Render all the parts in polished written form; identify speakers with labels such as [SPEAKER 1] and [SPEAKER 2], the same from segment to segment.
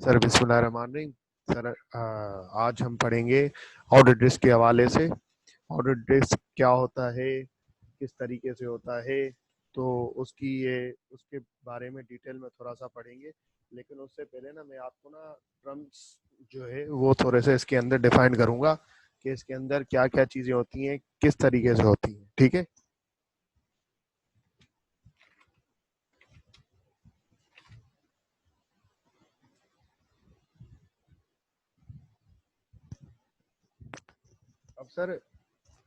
[SPEAKER 1] Sir बिस्मिल्लाहिर्रहमानिर्रहीम। Sir आज हम पढ़ेंगे ऑडिट रिस्क के हवाले से। ऑडिट रिस्क क्या होता है, किस तरीके से होता है, तो उसके बारे में डिटेल में थोड़ा सा पढ़ेंगे। लेकिन उससे पहले ना मैं आपको ना टर्म्स जो है वो थोड़े से इसके अंदर डिफाइन करूंगा कि इसके अंदर क्या क्या चीज़ें होती हैं, किस तरीके से होती हैं। ठीक है। अब सर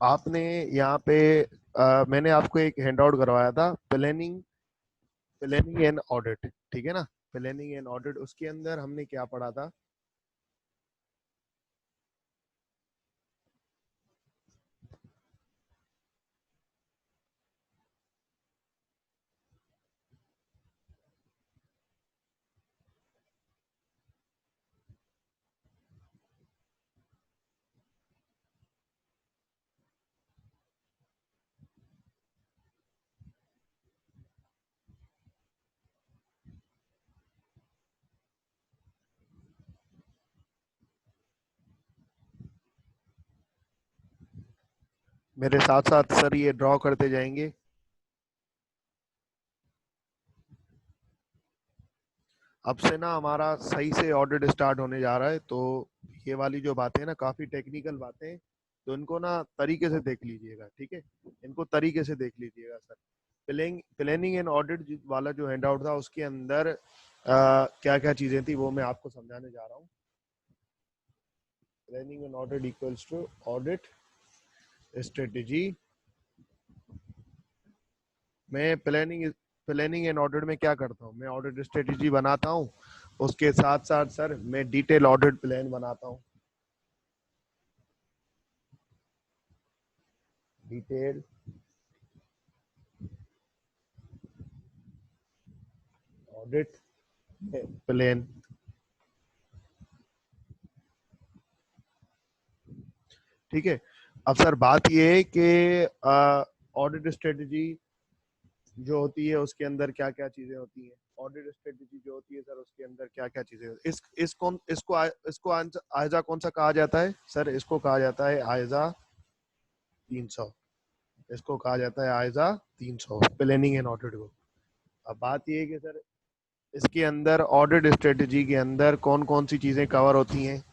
[SPEAKER 1] आपने यहाँ पे मैंने आपको एक हैंड आउट करवाया था, प्लानिंग एंड ऑडिट। ठीक है ना। प्लानिंग एंड ऑडिट, उसके अंदर हमने क्या पढ़ा था। मेरे साथ साथ सर ये ड्रॉ करते जाएंगे। अब से ना हमारा सही से ऑडिट स्टार्ट होने जा रहा है, तो ये वाली जो बातें हैं ना काफी टेक्निकल बातें हैं, तो इनको ना तरीके से देख लीजिएगा। ठीक है, इनको तरीके से देख लीजिएगा सर। प्लानिंग एंड ऑडिट वाला जो हैंड आउट था उसके अंदर क्या क्या चीजें थी वो मैं आपको समझाने जा रहा हूँ। Planning and audit equals to audit strategy. मैं प्लानिंग एंड ऑडिट में क्या करता हूँ, मैं ऑडिट स्ट्रेटेजी बनाता हूँ, उसके साथ साथ सर मैं डिटेल ऑडिट प्लान बनाता हूँ। Detail audit plan. ठीक है। अब सर बात ये है कि ऑडिट स्ट्रेटेजी जो होती है उसके अंदर क्या क्या चीजें होती हैं। ऑडिट स्ट्रेटेजी जो होती है सर उसके अंदर क्या क्या चीजें होती है। इसको आयजा कौन सा कहा जाता है सर, इसको कहा जाता है आयजा 300। इसको कहा जाता है आयजा 300 प्लानिंग एंड ऑडिट को। अब बात ये है कि सर इसके अंदर ऑडिट स्ट्रेटेजी के अंदर कौन कौन सी चीजें कवर होती हैं।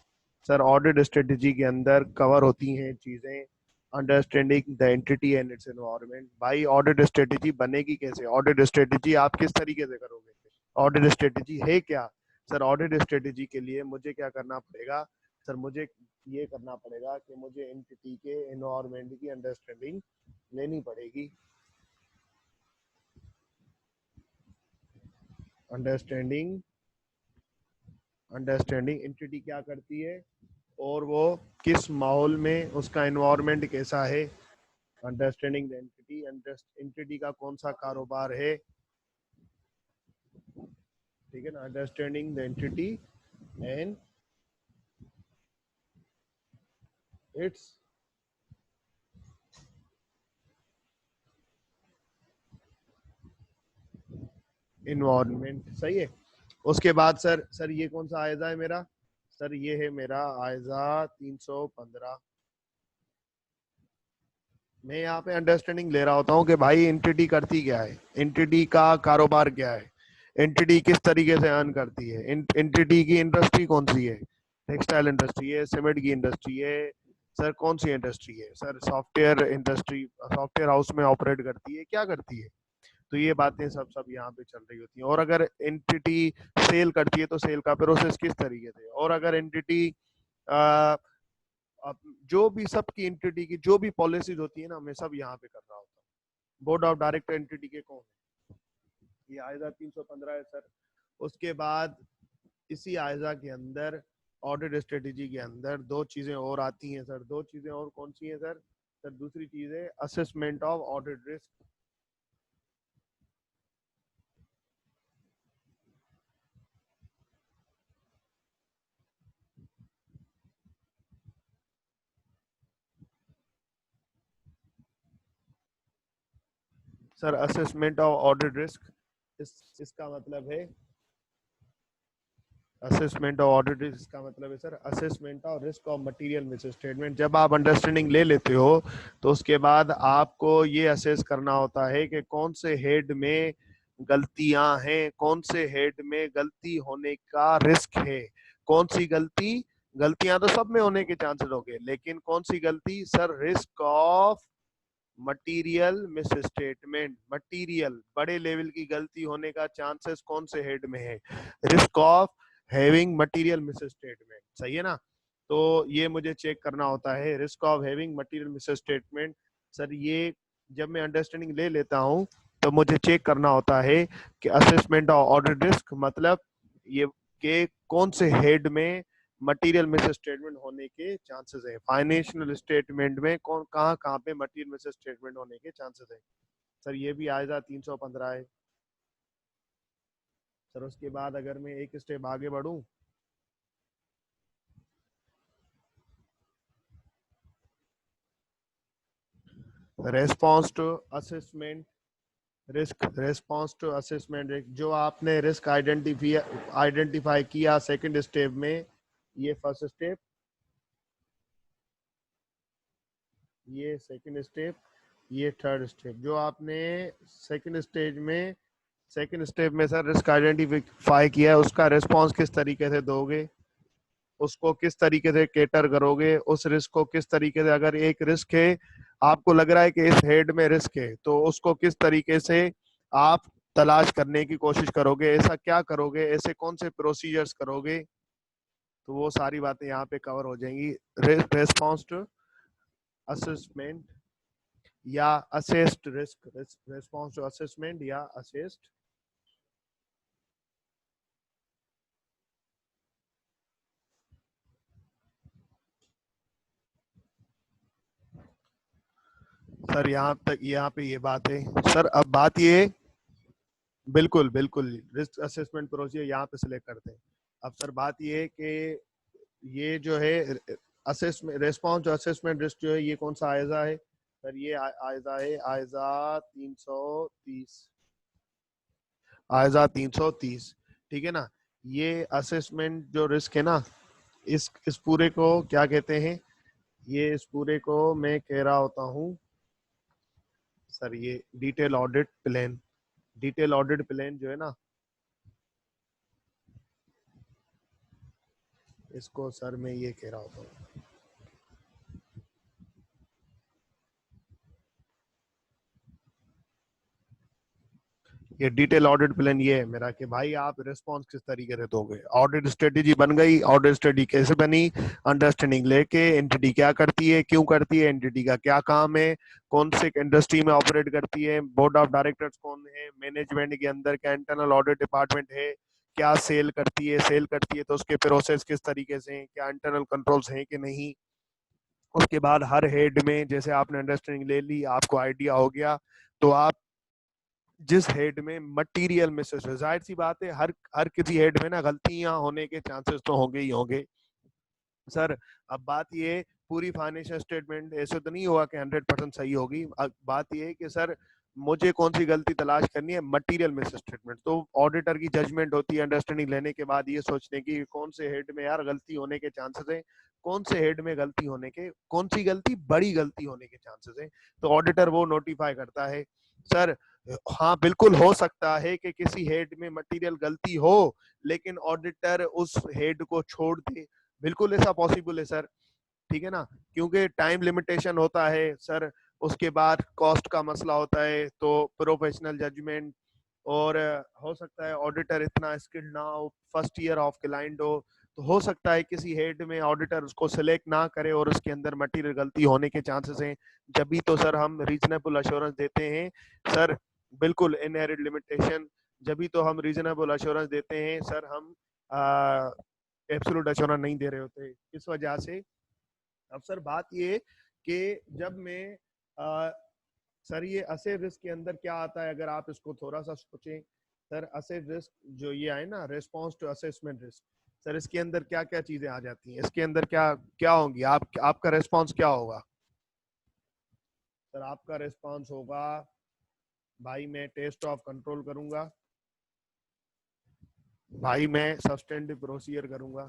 [SPEAKER 1] सर ऑडिट स्ट्रेटेजी के अंदर कवर होती हैं चीजें, understanding the entity and it's environment. भाई ऑडिट स्ट्रेटेजी बनेगी कैसे, ऑडिट स्ट्रेटेजी आप किस तरीके से करोगे, ऑडिट स्ट्रेटेजी है क्या। सर ऑडिट स्ट्रेटेजी के लिए मुझे क्या करना पड़ेगा, सर मुझे ये करना पड़ेगा कि मुझे एंटिटी के एनवायरनमेंट की अंडरस्टैंडिंग लेनी पड़ेगी। अंडरस्टैंडिंग अंडरस्टैंडिंग एंटिटी क्या करती है और वो किस माहौल में, उसका एनवायरनमेंट कैसा है। अंडरस्टैंडिंग द एंटिटी, एंटिटी का कौन सा कारोबार है। ठीक है ना। Understanding the entity and it's environment. सही है। उसके बाद सर ये कौन सा आयजा है मेरा, सर ये है मेरा आयजा 315। मैं यहाँ पे अंडरस्टैंडिंग ले रहा होता हूँ कि भाई एंटिटी करती क्या है, एंटिटी का कारोबार क्या है, एंटिटी किस तरीके से अर्न करती है, एंटिटी की इंडस्ट्री कौन सी है, टेक्सटाइल इंडस्ट्री है, सीमेंट की इंडस्ट्री है, सर कौन सी इंडस्ट्री है, sir software industry, software house में ऑपरेट करती है, क्या करती है। तो ये बातें सब सब यहाँ पे चल रही होती हैं। और अगर एंटिटी सेल करती है तो सेल का प्रोसेस किस तरीके से, और अगर एंटिटी जो भी सबकी एंटिटी की जो भी पॉलिसीज होती है ना मैं सब यहाँ पे कर रहा होता हूँ। बोर्ड ऑफ डायरेक्टर एंटिटी के कौन है, ये आयजा 315 है सर। उसके बाद इसी आयजा के अंदर ऑडिट स्ट्रेटेजी के अंदर दो चीजें और आती हैं सर। दो चीजें और कौन सी हैं सर, सर दूसरी चीज है assessment of audit risk. Sir assessment of audit risk, इसका मतलब है असेसमेंट ऑफ ऑडिट रिस्क का मतलब है sir assessment of risk of material miss statement. जब आप अंडरस्टैंडिंग ले लेते हो तो उसके बाद आपको ये असेस करना होता है कि कौन से हेड में गलतियां हैं, कौन से हेड में गलती होने का रिस्क है, कौन सी गलतियां तो सब में होने के चांसेस होंगे, लेकिन कौन सी गलती sir, risk of material miss statement. Material बड़े लेवल की गलती होने का चांसेस कौन से हेड में है, risk of having material miss statement. सही है ना? तो ये मुझे चेक करना होता है, risk of having material miss statement. Sir ये जब मैं अंडरस्टैंडिंग ले लेता हूँ तो मुझे चेक करना होता है कि असेसमेंट ऑफ ऑडिट रिस्क मतलब ये कि कौन से हेड में मटेरियल मिस स्टेटमेंट होने के चांसेस है। फाइनेंशियल स्टेटमेंट में कौन कहाँ कहाँ पे मटेरियल मिस स्टेटमेंट होने के चांसेस है। सर ये भी आएगा 315 है। सर उसके बाद अगर मैं एक स्टेप आगे बढ़ूं, response to assessment risk, response to assessment risk. जो आपने रिस्क आइडेंटिफाई किया सेकंड स्टेप में, ये फर्स्ट स्टेप, ये सेकंड स्टेप, ये थर्ड स्टेप। जो आपने सेकंड स्टेज में सेकंड स्टेप में सर रिस्क आइडेंटिफाई किया है, उसका रिस्पॉन्स किस तरीके से दोगे, उसको किस तरीके से केटर करोगे, उस रिस्क को किस तरीके से, अगर एक रिस्क है आपको लग रहा है कि इस हेड में रिस्क है, तो उसको किस तरीके से आप तलाश करने की कोशिश करोगे, ऐसा क्या करोगे, ऐसे कौन से प्रोसीजर्स करोगे, तो वो सारी बातें यहाँ पे कवर हो जाएंगी। रेस्पॉन्स टू असेसमेंट या assessed risk, response to assessment या असेस्ड। सर यहाँ तक, यहाँ पे ये बात है सर। अब बात ये, बिल्कुल बिल्कुल रिस्क असेसमेंट प्रोसीजर यहाँ पे सिलेक्ट करते हैं। अब सर बात ये है कि ये जो है असेसमेंट रेस्पॉन्स असेसमेंट रिस्क जो है ये कौन सा आयजा है सर, ये आयजा है आयजा 330, आयजा 330। ठीक है ना? ये असेसमेंट जो रिस्क है ना, इस पूरे को क्या कहते हैं, ये इस पूरे को मैं कह रहा होता हूँ सर, ये detail audit plan. Detail audit plan जो है ना, इसको सर मैं ये कह रहा होता हूँ, ये डिटेल ऑडिट प्लान ये है मेरा कि भाई आप रिस्पॉन्स किस तरीके से दोगे। ऑडिट स्ट्रेटेजी बन गई, ऑडिट स्ट्रेटेजी कैसे बनी, अंडरस्टैंडिंग लेके एंटिटी क्या करती है, क्यों करती है, एंटिटी का क्या काम है, कौन से इंडस्ट्री में ऑपरेट करती है, बोर्ड ऑफ डायरेक्टर्स कौन है, मैनेजमेंट के अंदर क्या इंटरनल ऑडिट डिपार्टमेंट है, क्या सेल करती है, सेल करती है तो उसके प्रोसेस किस तरीके से हैं, क्या इंटरनल कंट्रोल्स हैं कि नहीं। उसके बाद हर हेड में जैसे आपने अंडरस्टैंडिंग ले ली, आपको आइडिया हो गया, तो आप जिस हेड में मटेरियल मिसेस है, जाहिर सी बात है हर किसी हेड में ना गलतियां होने के चांसेस तो होंगे ही होंगे सर। अब बात ये, पूरी फाइनेंशियल स्टेटमेंट ऐसे तो नहीं होगा कि 100% सही होगी। अब बात ये है कि सर मुझे कौन सी गलती तलाश करनी है, मटेरियल मिस स्टेटमेंट। तो ऑडिटर की जजमेंट होती है अंडरस्टैंडिंग लेने के बाद ये सोचने की कौन से हेड में यार गलती होने के चांसेस है, कौन से हेड में गलती होने के, कौन सी गलती बड़ी गलती होने के चांसेस है, तो ऑडिटर वो नोटिफाई करता है सर। हाँ बिल्कुल हो सकता है कि किसी हेड में मटेरियल गलती हो लेकिन ऑडिटर उस हेड को छोड़ दे, बिल्कुल ऐसा पॉसिबल है सर। ठीक है ना? क्योंकि टाइम लिमिटेशन होता है सर, उसके बाद कॉस्ट का मसला होता है, तो प्रोफेशनल जजमेंट, और हो सकता है ऑडिटर इतना स्किल्ड ना हो, फर्स्ट ईयर ऑफ क्लाइंट हो सकता है किसी हेड में ऑडिटर उसको सिलेक्ट ना करे और उसके अंदर मटेरियल गलती होने के चांसेस हैं। जब भी तो सर हम रीजनेबल अश्योरेंस देते हैं सर, बिल्कुल इनहेरिट लिमिटेशन, जब भी तो हम रीजनेबल अश्योरेंस देते हैं सर, हम एब्सोल्यूट एश्योरेंस नहीं दे रहे होते इस वजह से। अब सर बात ये कि जब मैं सर ये असेट रिस्क के अंदर क्या आता है, अगर आप इसको थोड़ा सा सोचें सर, असेट रिस्क जो ये आए ना, response to assessment risk, sir इसके अंदर क्या क्या चीजें आ जाती हैं, इसके अंदर क्या क्या होंगी, आपका रेस्पॉन्स क्या होगा सर? आपका रेस्पॉन्स होगा भाई मैं टेस्ट ऑफ कंट्रोल करूंगा, भाई मैं सब्सटेंटिव प्रोसीजर करूंगा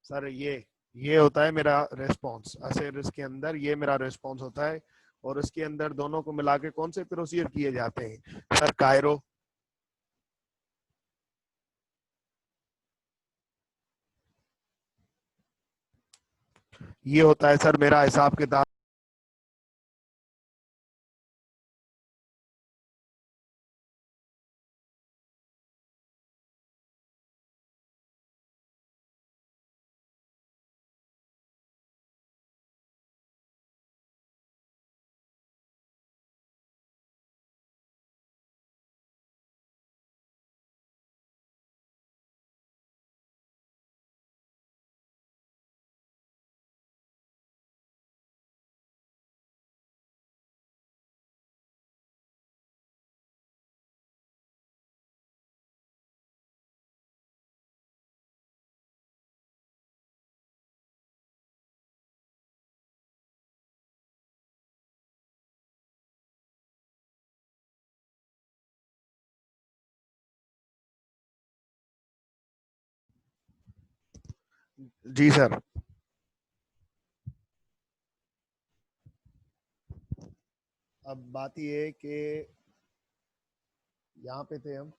[SPEAKER 1] सर। ये होता है मेरा रेस्पॉन्स, असेट रिस्क के अंदर ये मेरा रेस्पॉन्स होता है। और उसके अंदर दोनों को मिला के कौन से प्रोसीजर किए जाते हैं सर? कायरो। ये होता है सर मेरा हिसाब किताब। जी सर। अब बात ये है कि यहाँ पे थे हम।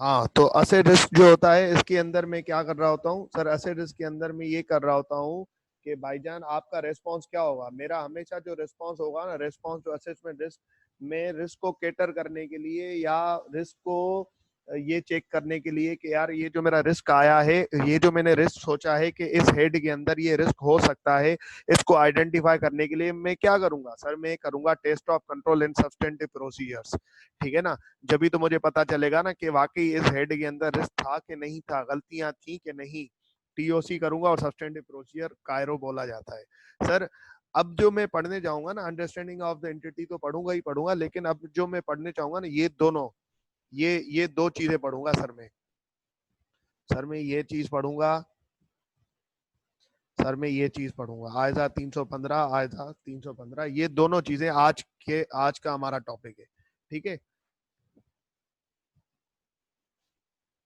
[SPEAKER 1] हाँ, तो एसेट रिस्क जो होता है इसके अंदर मैं क्या कर रहा होता हूँ सर? एसेट रिस्क के अंदर मैं ये कर रहा होता हूँ कि भाईजान आपका रेस्पॉन्स क्या होगा? मेरा हमेशा जो रेस्पॉन्स होगा ना, रेस्पॉन्स टू असेसमेंट रिस्क, में रिस्क को केटर करने के लिए या रिस्क को ये चेक करने के लिए कि यार ये जो मेरा रिस्क आया है, ये जो मैंने रिस्क सोचा है कि इस हेड के अंदर ये रिस्क हो सकता है, इसको आइडेंटिफाई करने के लिए मैं क्या करूंगा सर? मैं करूंगा test of control in substantive procedures. ठीक है ना? जब भी तो मुझे पता चलेगा ना कि वाकई इस हेड के अंदर रिस्क था कि नहीं था, गलतियां थी कि नहीं। टीओसी करूंगा और सब्सटेंटिव प्रोसीजर कायरो बोला जाता है सर। अब जो मैं पढ़ने जाऊंगा ना, अंडरस्टैंडिंग ऑफ द एंटिटी तो पढ़ूंगा ही पढ़ूंगा, लेकिन अब जो मैं पढ़ने चाहूंगा ना, ये दोनों, ये दो चीजें पढ़ूंगा सर मैं। सर मैं ये चीज पढ़ूंगा। सर मैं ये चीज पढ़ूंगा आयजा 315, आयजा 315, ये दोनों चीजें आज का हमारा टॉपिक है। ठीक है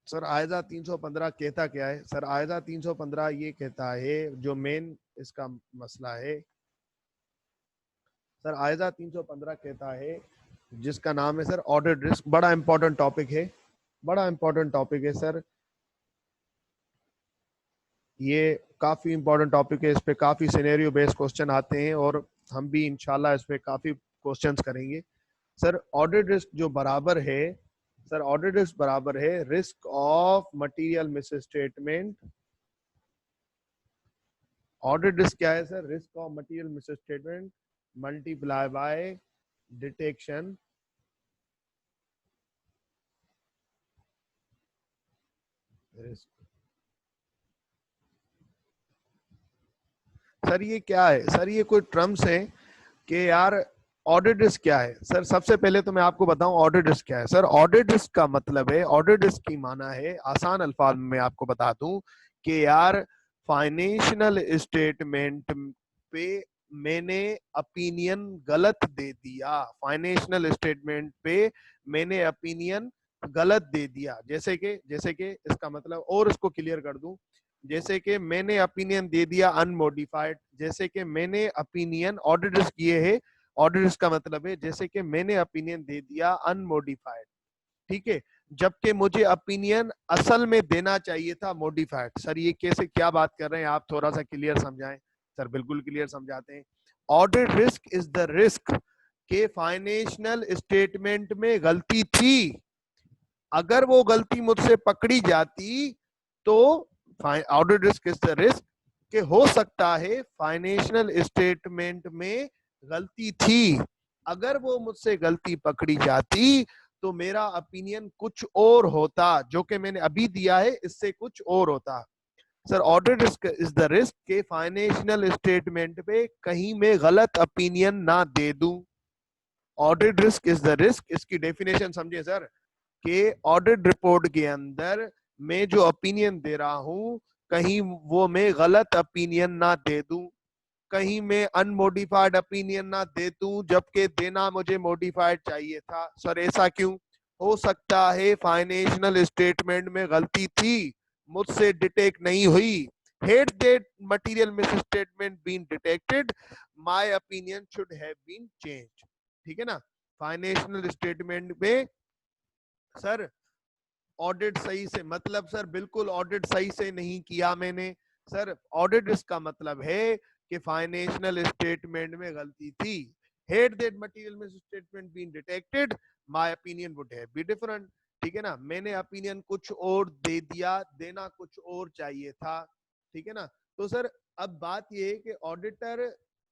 [SPEAKER 1] सर। आयजा 315 कहता क्या है सर? आयजा 315 ये कहता है, जो मेन इसका मसला है सर, आयजा 315 कहता है, जिसका नाम है सर ऑडिट रिस्क। बड़ा इंपॉर्टेंट टॉपिक है, बड़ा इंपॉर्टेंट टॉपिक है सर। ये काफी इंपॉर्टेंट टॉपिक है, इस पे काफी सिनेरियो बेस्ड क्वेश्चन आते हैं और हम भी इंशाल्लाह इस पे काफी क्वेश्चंस करेंगे सर। ऑडिट रिस्क जो बराबर है सर, ऑडिट रिस्क बराबर है risk of material miss statement. Audit risk क्या है sir? Risk of material miss statement multiply by detection risk. Sir ये क्या है सर? ये कोई टर्म्स है कि यार ऑडिट रिस्क क्या है सर? सबसे पहले तो मैं आपको बताऊं ऑडिट रिस्क क्या है सर। ऑडिट रिस्क का मतलब है, ऑडिट रिस्क की माना है आसान अल्फाज में आपको बता दूं कि यार फाइनेंशियल स्टेटमेंट पे मैंने ओपिनियन गलत दे दिया। फाइनेंशियल स्टेटमेंट पे मैंने ओपिनियन गलत दे दिया। जैसे कि इसका मतलब और इसको क्लियर कर दूं, जैसे कि मैंने ओपिनियन दे दिया अनमोडिफाइड। जैसे कि मैंने ओपिनियन, ऑडिट रिस्क ये है, ऑडिट रिस्क का मतलब है जैसे कि मैंने ओपिनियन दे दिया अनमोडिफाइड। ठीक है, जबकि मुझे ओपिनियन असल में देना चाहिए था मॉडिफाइड। सर ये कैसे, क्या बात कर रहे हैं आप? थोड़ा सा क्लियर समझाएं सर। बिल्कुल क्लियर समझाते हैं। Audit risk is the risk के फाइनेंशियल स्टेटमेंट में गलती थी। अगर वो गलती मुझसे पकड़ी जाती तो audit risk is the risk के हो सकता है फाइनेंशियल स्टेटमेंट में गलती थी। अगर वो मुझसे गलती पकड़ी जाती तो मेरा ओपिनियन कुछ और होता, जो कि मैंने अभी दिया है इससे कुछ और होता। Sir audit risk is the risk के फाइनेंशियल स्टेटमेंट पे कहीं मैं गलत ओपिनियन ना दे दूं। Audit risk is the risk, इसकी डेफिनेशन समझिए सर, कि ऑडिट रिपोर्ट के अंदर मैं जो ओपिनियन दे रहा हूं, कहीं वो मैं गलत ओपिनियन ना दे दूं, कहीं मैं अनमोडिफाइड ओपिनियन ना दे दूं, जबकि देना मुझे मॉडिफाइड चाहिए था। सर ऐसा क्यों हो सकता है फाइनेंशियल स्टेटमेंट में गलती थी, मुझसे डिटेक्ट नहीं हुई। Had that material misstatement been detected, my opinion should have been changed। ठीक है ना। फाइनेंशियल स्टेटमेंट में सर ऑडिट सही से, मतलब सर बिल्कुल ऑडिट सही से नहीं किया मैंने। सर ऑडिट इसका मतलब है कि फाइनेंशियल स्टेटमेंट में गलती थी। Had that material misstatement been detected, my opinion would have been different। ठीक है ना। मैंने ओपिनियन कुछ और दे दिया, देना कुछ और चाहिए था। ठीक है ना। तो सर अब बात ये है कि ऑडिटर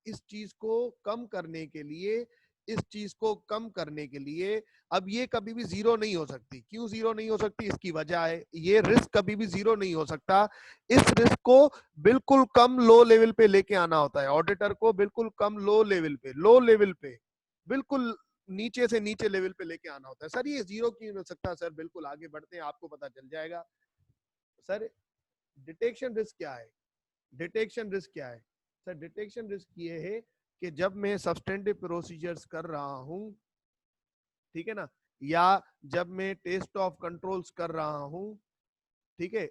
[SPEAKER 1] इस चीज को कम करने के लिए, इस चीज को कम करने के लिए, अब ये कभी भी जीरो नहीं हो सकती। क्यों जीरो नहीं हो सकती? इसकी वजह है, ये रिस्क कभी भी जीरो नहीं हो सकता। इस रिस्क को बिल्कुल कम लो लेवल पे लेके आना होता है ऑडिटर को, बिल्कुल कम लो लेवल पे बिल्कुल नीचे से नीचे लेवल पे लेके आना होता है। सर ये जीरो क्यों हो सकता है? सर बिल्कुल आगे बढ़ते हैं, आपको पता चल जाएगा। सर डिटेक्शन रिस्क क्या है? डिटेक्शन रिस्क क्या है? सर डिटेक्शन रिस्क ये है कि जब मैं सब्सटेंटिव प्रोसीजर्स कर रहा हूं, ठीक है ना, या जब मैं टेस्ट ऑफ कंट्रोल्स कर रहा हूं, ठीक है,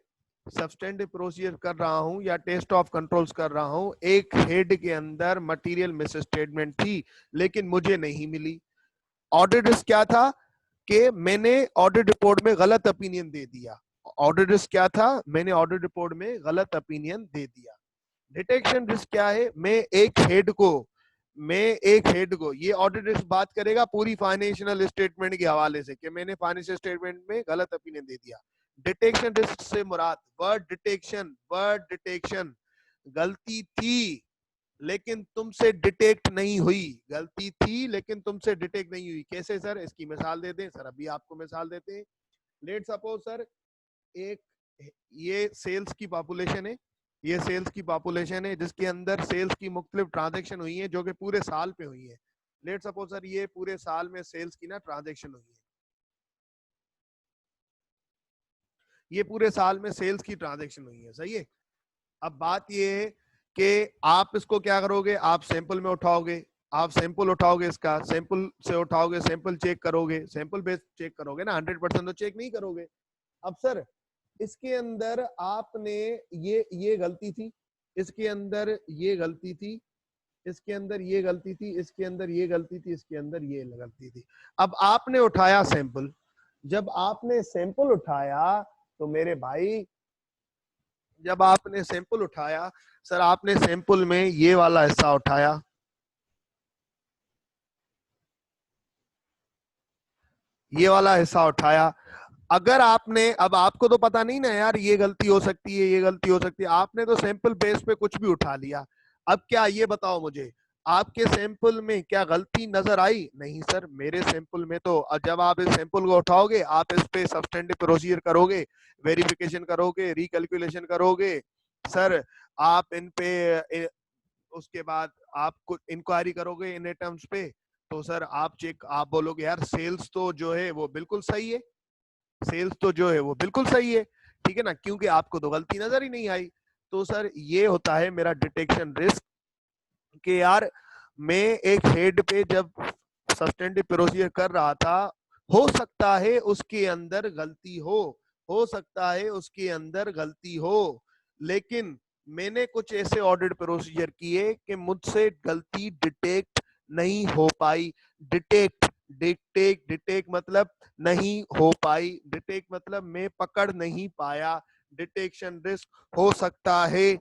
[SPEAKER 1] सब्सटेंटिव प्रोसीजर कर रहा हूं या टेस्ट ऑफ कंट्रोल्स कर रहा हूं, एक हेड के अंदर मटेरियल मिस स्टेटमेंट थी लेकिन मुझे नहीं मिली। ऑडिट रिस्क क्या था कि मैंने ऑडिट रिपोर्ट में गलत ओपिनियन दे दिया। ऑडिट रिस्क क्या था? मैंने ऑडिट रिपोर्ट में गलत ओपिनियन दे दिया। डिटेक्शन रिस्क क्या है? मैं एक हेड को ये ऑडिट रिस्क बात करेगा पूरी फाइनेंशियल स्टेटमेंट के हवाले से कि मैंने फाइनेंशियल स्टेटमेंट में गलत ओपिनियन दे दिया। डिटेक्शन रिस्क से मुराद वर्ड डिटेक्शन, गलती थी लेकिन तुमसे डिटेक्ट नहीं हुई, गलती थी लेकिन तुमसे डिटेक्ट नहीं हुई। कैसे सर? इसकी मिसाल दे दें सर, अभी आपको मिसाल देते हैं। लेट सपोज सर एक, ये सेल्स की पॉपुलेशन है, ये सेल्स की पॉपुलेशन है जिसके अंदर सेल्स की मुख्तलिफ ट्रांजेक्शन हुई है जो कि पूरे साल पे हुई है। लेट सपोज सर ये पूरे साल में सेल्स की ना ट्रांजेक्शन हुई है, ये पूरे साल में सेल्स की ट्रांजेक्शन हुई है, सही है। अब बात ये है कि आप इसको क्या करोगे? आप सैंपल में उठाओगे, आप सैंपल उठाओगे, इसका सैंपल से उठाओगे, सैंपल चेक करोगे, सैंपल बेस्ड चेक करोगे ना, 100% तो चेक नहीं करोगे। अब सर इसके अंदर आपने ये गलती थी, इसके अंदर ये गलती थी, इसके अंदर ये गलती थी, इसके अंदर ये गलती थी, इसके अंदर ये गलती थी। अब आपने उठाया सैंपल, जब आपने सैंपल उठाया तो मेरे भाई, जब आपने सैंपल उठाया, सर आपने सैंपल में ये वाला हिस्सा उठाया, ये वाला हिस्सा उठाया। अगर आपने, अब आपको तो पता नहीं ना यार ये गलती हो सकती है, ये गलती हो सकती है, आपने तो सैंपल बेस पे कुछ भी उठा लिया। अब क्या, ये बताओ मुझे, आपके सैंपल में क्या गलती नजर आई? नहीं सर, मेरे सैंपल में तो, जब आप इस सैंपल को उठाओगे, आप इस पे सब्सटेंटिव प्रोसीजर करोगे, वेरिफिकेशन करोगे, रिकैलकुलेशन करोगे, सर आप इन पे उसके बाद आप कुछ इंक्वायरी करोगे इन टर्म्स पे, तो सर आप बोलोगे यार सेल्स तो जो है वो बिल्कुल सही है, सेल्स तो जो है वो बिल्कुल सही है, ठीक है ना, क्योंकि आपको तो गलती नजर ही नहीं आई। तो सर ये होता है मेरा डिटेक्शन रिस्क कि यार मैं एक हेड पे जब सब्सटेंटिव प्रोसीजर कर रहा था, हो सकता है उसके अंदर गलती हो सकता है उसके अंदर गलती हो, लेकिन मैंने कुछ ऐसे ऑडिट प्रोसीजर किए कि मुझसे गलती डिटेक्ट नहीं हो पाई। डिटेक्ट मतलब नहीं हो पाई, डिटेक्ट मतलब मैं पकड़ नहीं पाया। डिटेक्शन रिस्क हो सकता है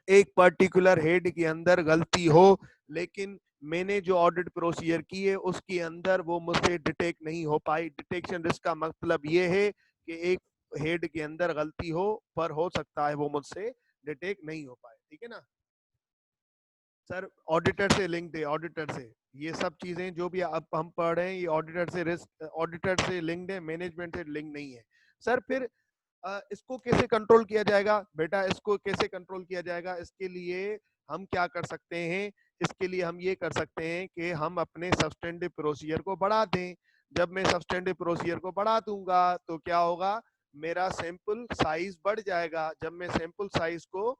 [SPEAKER 1] एक पर्टिकुलर हेड के अंदर गलती हो, लेकिन मैंने जो ऑडिट प्रोसीजर की है उसके अंदर वो मुझसे डिटेक्ट नहीं हो पाई। डिटेक्शन रिस्क का मतलब ये है कि एक हेड के अंदर गलती हो पर हो सकता है वो मुझसे डिटेक्ट नहीं हो पाए, ठीक है ना। सर ऑडिटर से लिंक है, ऑडिटर से ये सब चीजें जो भी अब हम पढ़ रहे हैं ये ऑडिटर से रिस्क, ऑडिटर से लिंक्ड है, मैनेजमेंट से लिंक नहीं है। सर फिर इसको कैसे कंट्रोल किया जाएगा? बेटा इसको कैसे कंट्रोल किया जाएगा? इसके लिए हम क्या कर सकते हैं? इसके लिए हम ये कर सकते हैं कि हम अपने सब्सटेंटिव प्रोसीजर को बढ़ा दें। जब मैं सब्सटेंटिव प्रोसीजर को बढ़ा दूंगा तो क्या होगा? मेरा सैंपल साइज बढ़ जाएगा। जब मैं सैंपल साइज को,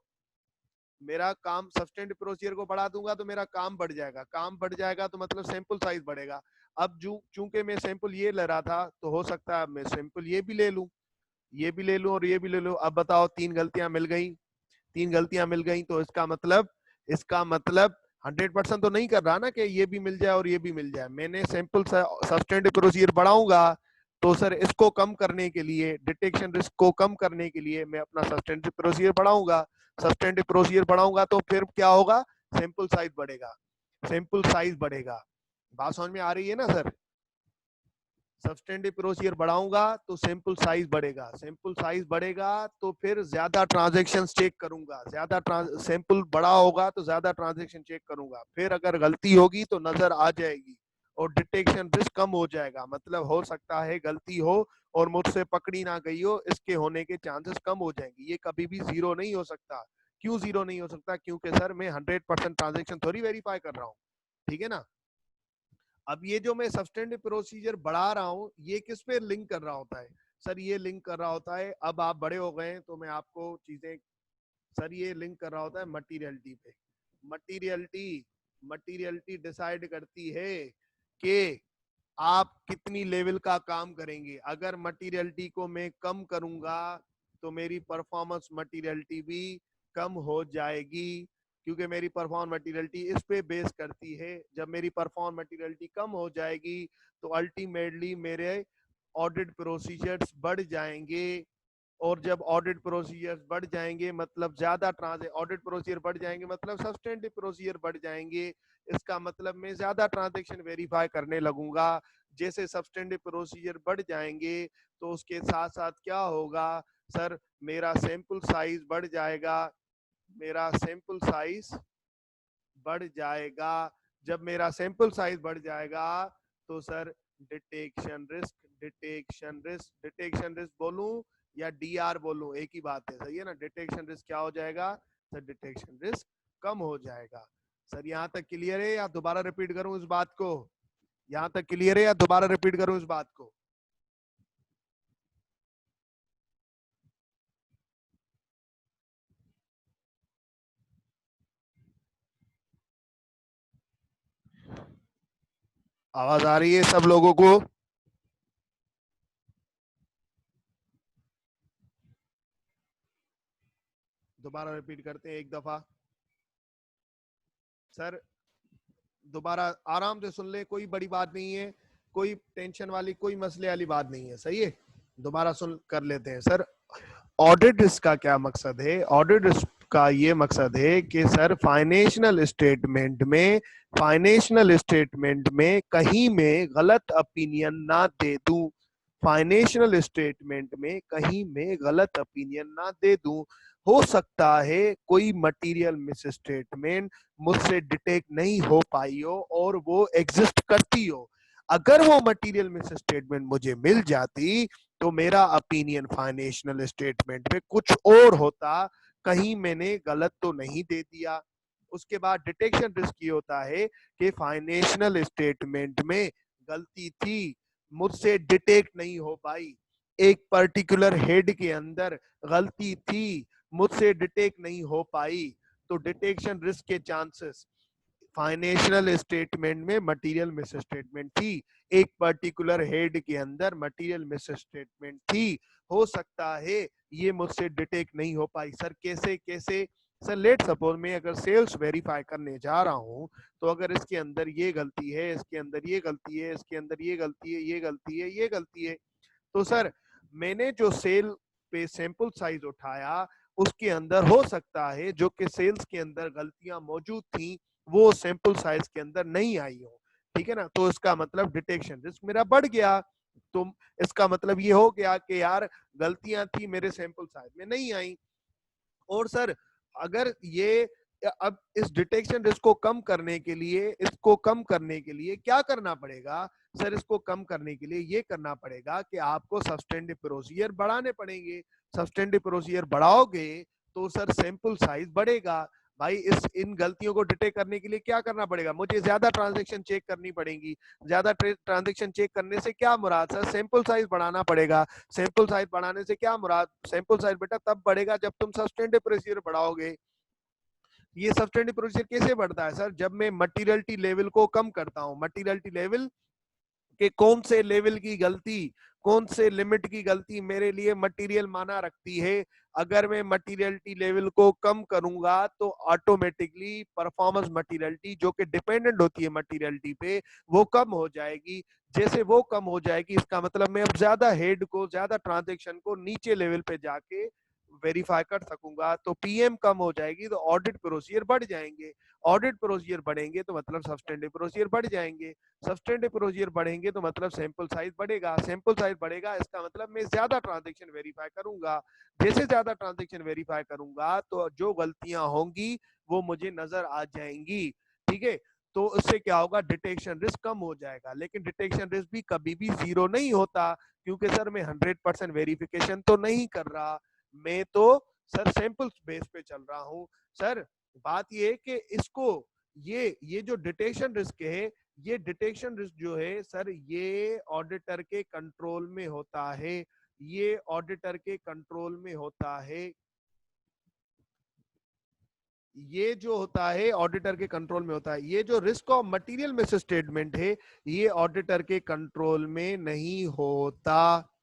[SPEAKER 1] मेरा काम, सब्सटेंटिव प्रोसीजर को बढ़ा दूंगा तो मेरा काम बढ़ जाएगा, काम बढ़ जाएगा तो मतलब सैंपल साइज बढ़ेगा। अब चूंकि मैं सैंपल ये ले रहा था तो हो सकता है मैं सैंपल ये भी ले लूं, ये भी ले लूं और ये भी ले लूं। अब बताओ, तीन गलतियां मिल गई, तीन गलतियां मिल गई, तो इसका मतलब 100% तो नहीं कर रहा ना कि ये भी मिल जाए और ये भी मिल जाए। मैंने सैंपल सब्सटेंटिव प्रोसीजर बढ़ाऊंगा तो सर इसको कम करने के लिए, डिटेक्शन रिस्क को कम करने के लिए मैं अपना सब्सटेंटिव प्रोसीजर बढ़ाऊंगा। सब्सटेंटिव प्रोसीजर बढ़ाऊंगा तो फिर क्या होगा, सैंपल साइज बढ़ेगा, सैंपल साइज बढ़ेगा। बात समझ में आ रही है ना सर? सब्सटेंटिव प्रोसीजर बढ़ाऊंगा तो सैंपल साइज बढ़ेगा, सैंपल साइज बढ़ेगा तो फिर ज्यादा ट्रांजैक्शन चेक करूंगा, ज्यादा सैंपल बड़ा होगा तो ज्यादा ट्रांजैक्शन चेक करूंगा, फिर अगर गलती होगी तो नजर आ जाएगी और डिटेक्शन रिस्क कम हो जाएगा। मतलब हो सकता है गलती हो और मुझसे पकड़ी ना गई हो, इसके होने के चांसेस कम हो जाएंगे। ये कभी भी जीरो नहीं हो सकता। क्यों जीरो नहीं हो सकता? क्योंकि सर मैं 100% ट्रांजेक्शन थोड़ी वेरीफाई कर रहा हूँ, ठीक है ना। अब ये जो मैं सब्सटेंटिव प्रोसीजर बढ़ा रहा हूँ ये किस पे लिंक कर रहा होता है? सर ये लिंक कर रहा होता है, अब आप बड़े हो गए तो मैं आपको चीजें, सर ये लिंक कर रहा होता है मटीरियलिटी पे। मटीरियलिटी मटीरियलिटी डिसाइड करती है कि आप कितनी लेवल का काम करेंगे। अगर मटीरियलिटी को मैं कम करूंगा तो मेरी परफॉर्मेंस मटीरियलिटी भी कम हो जाएगी, क्योंकि मेरी परफॉर्म मटीरियलिटी इस पे बेस करती है। जब मेरी परफॉर्म मटीरियलिटी कम हो जाएगी तो अल्टीमेटली मेरे ऑडिट प्रोसीजर्स बढ़ जाएंगे, और जब ऑडिट प्रोसीजर्स बढ़ जाएंगे मतलब ज्यादा ऑडिट प्रोसीजर बढ़ जाएंगे मतलब सब्सटेंटिव प्रोसीजर बढ़ जाएंगे। इसका मतलब मैं ज्यादा ट्रांजैक्शन वेरीफाई करने लगूंगा। जैसे सब्सटेंटिव प्रोसीजर बढ़ जाएंगे तो उसके साथ साथ क्या होगा सर, मेरा सैंपल साइज बढ़ जाएगा, मेरा सैंपल साइज बढ़ जाएगा। जब मेरा सैंपल साइज बढ़ जाएगा तो सर डिटेक्शन रिस्क बोलूं या डीआर बोलूं एक ही बात है, सही है ना। डिटेक्शन रिस्क क्या हो जाएगा सर? डिटेक्शन रिस्क कम हो जाएगा। सर यहाँ तक क्लियर है या दोबारा रिपीट करूं इस बात को? यहाँ तक क्लियर है या दोबारा रिपीट करूं इस बात को? आवाज आ रही है सब लोगों को? दोबारा रिपीट करते हैं एक दफा। सर दोबारा आराम से सुन ले, कोई बड़ी बात नहीं है, कोई टेंशन वाली कोई मसले वाली बात नहीं है, सही है। दोबारा सुन कर लेते हैं सर। ऑडिट इसका क्या मकसद है? ऑडिट का ये मकसद है कि सर फाइनेंशियल स्टेटमेंट में कहीं में गलत ओपिनियन ना दे दूं, फाइनेंशियल स्टेटमेंट में कहीं में गलत ओपिनियन ना दे दूं। हो सकता है कोई मटेरियल मिस स्टेटमेंट मुझसे डिटेक्ट नहीं हो पाई हो और वो एग्जिस्ट करती हो। अगर वो मटेरियल मिस स्टेटमेंट मुझे मिल जाती तो मेरा ओपिनियन फाइनेंशियल स्टेटमेंट पे कुछ और होता, कहीं मैंने गलत तो नहीं दे दिया। उसके बाद डिटेक्शन रिस्क ये होता है कि फाइनेंशियल स्टेटमेंट में गलती थी, मुझसे डिटेक्ट नहीं हो पाई। एक पर्टिकुलर हेड के अंदर गलती थी, मुझसे डिटेक्ट नहीं हो पाई, तो डिटेक्शन रिस्क के चांसेस, फाइनेंशियल स्टेटमेंट में मटेरियल मिस स्टेटमेंट थी, एक पर्टिकुलर हेड के अंदर मटेरियल मिस स्टेटमेंट थी, हो सकता है ये मुझसे डिटेक्ट नहीं हो पाई। सर कैसे कैसे? सर लेट सपोज मैं अगर सेल्स वेरीफाई करने जा रहा हूं तो अगर इसके अंदर ये गलती है, इसके अंदर ये गलती है, इसके अंदर ये गलती है, ये गलती है, ये गलती है, तो सर मैंने जो सेल पे सैंपल साइज उठाया उसके अंदर हो सकता है जो कि सेल्स के अंदर गलतियां मौजूद थी वो सैंपल साइज के अंदर नहीं आई हो, ठीक है ना। तो इसका मतलब डिटेक्शन रिस्क मेरा बढ़ गया। तो इसका मतलब ये हो गया कि यार गलतियां थी मेरे सैंपल साइज में नहीं आई। और सर अगर ये, अब इस डिटेक्शन रिस्क को कम करने के लिए, इसको कम करने के लिए क्या करना पड़ेगा सर? इसको कम करने के लिए ये करना पड़ेगा कि आपको सब्सटेंटिव प्रोसीजर बढ़ाने पड़ेंगे। सब्सटेंटिव प्रोसीजर बढ़ाओगे तो सर सैंपल साइज बढ़ेगा। भाई इस इन गलतियों को डिटेक्ट करने के लिए क्या करना पड़ेगा? मुझे ज्यादा ट्रांजैक्शन चेक करनी पड़ेगी। ज्यादा ट्रांजैक्शन चेक करने से क्या मुराद सर? सैंपल साइज बढ़ाना पड़ेगा। सैंपल साइज बढ़ाने से क्या मुराद? सैंपल साइज बेटा तब बढ़ेगा जब तुम सब्सटेंटिव प्रोसीजर बढ़ाओगे। ये सब्सटेंटिव प्रोसीजर कैसे बढ़ता है सर? जब मैं मटीरियलिटी लेवल को कम करता हूं। मटीरियलिटी लेवल कि कौन से लेवल की गलती, कौन से लिमिट की गलती मेरे लिए मटेरियल माना रखती है। अगर मैं मटीरियलिटी लेवल को कम करूंगा तो ऑटोमेटिकली परफॉर्मेंस मटीरियलिटी जो कि डिपेंडेंट होती है मटीरियलिटी पे, वो कम हो जाएगी। जैसे वो कम हो जाएगी, इसका मतलब मैं अब ज्यादा हेड को, ज्यादा ट्रांजैक्शन को नीचे लेवल पे जाके वेरीफाई कर सकूंगा। तो पीएम कम हो जाएगी तो ऑडिट प्रोसीजर बढ़ जाएंगे, ऑडिट प्रोसीजर बढ़ेंगे तो मतलब सब्सटेंटिव प्रोसीजर बढ़ जाएंगे, सब्सटेंटिव प्रोसीजर बढ़ेंगे तो मतलब सैंपल साइज बढ़ेगा, सैंपल साइज बढ़ेगा इसका मतलब मैं ज्यादा ट्रांजैक्शन वेरीफाई करूंगा। जैसे ज्यादा ट्रांजैक्शन वेरीफाई करूंगा तो जो गलतियां होंगी वो मुझे नजर आ जाएंगी। ठीक है, तो उससे क्या होगा, डिटेक्शन रिस्क कम हो जाएगा। लेकिन डिटेक्शन रिस्क भी कभी भी जीरो नहीं होता, क्योंकि सर मैं 100% वेरिफिकेशन तो नहीं कर रहा, मैं तो सर सैंपल बेस पे चल रहा हूं। सर बात ये कि इसको, ये जो डिटेक्शन रिस्क है, ये डिटेक्शन रिस्क जो है सर, ये ऑडिटर के कंट्रोल में होता है, ये ऑडिटर के कंट्रोल में होता है। ये जो होता है ऑडिटर के कंट्रोल में होता है। ये जो risk of material miss statement है, ये ऑडिटर के कंट्रोल में नहीं होता,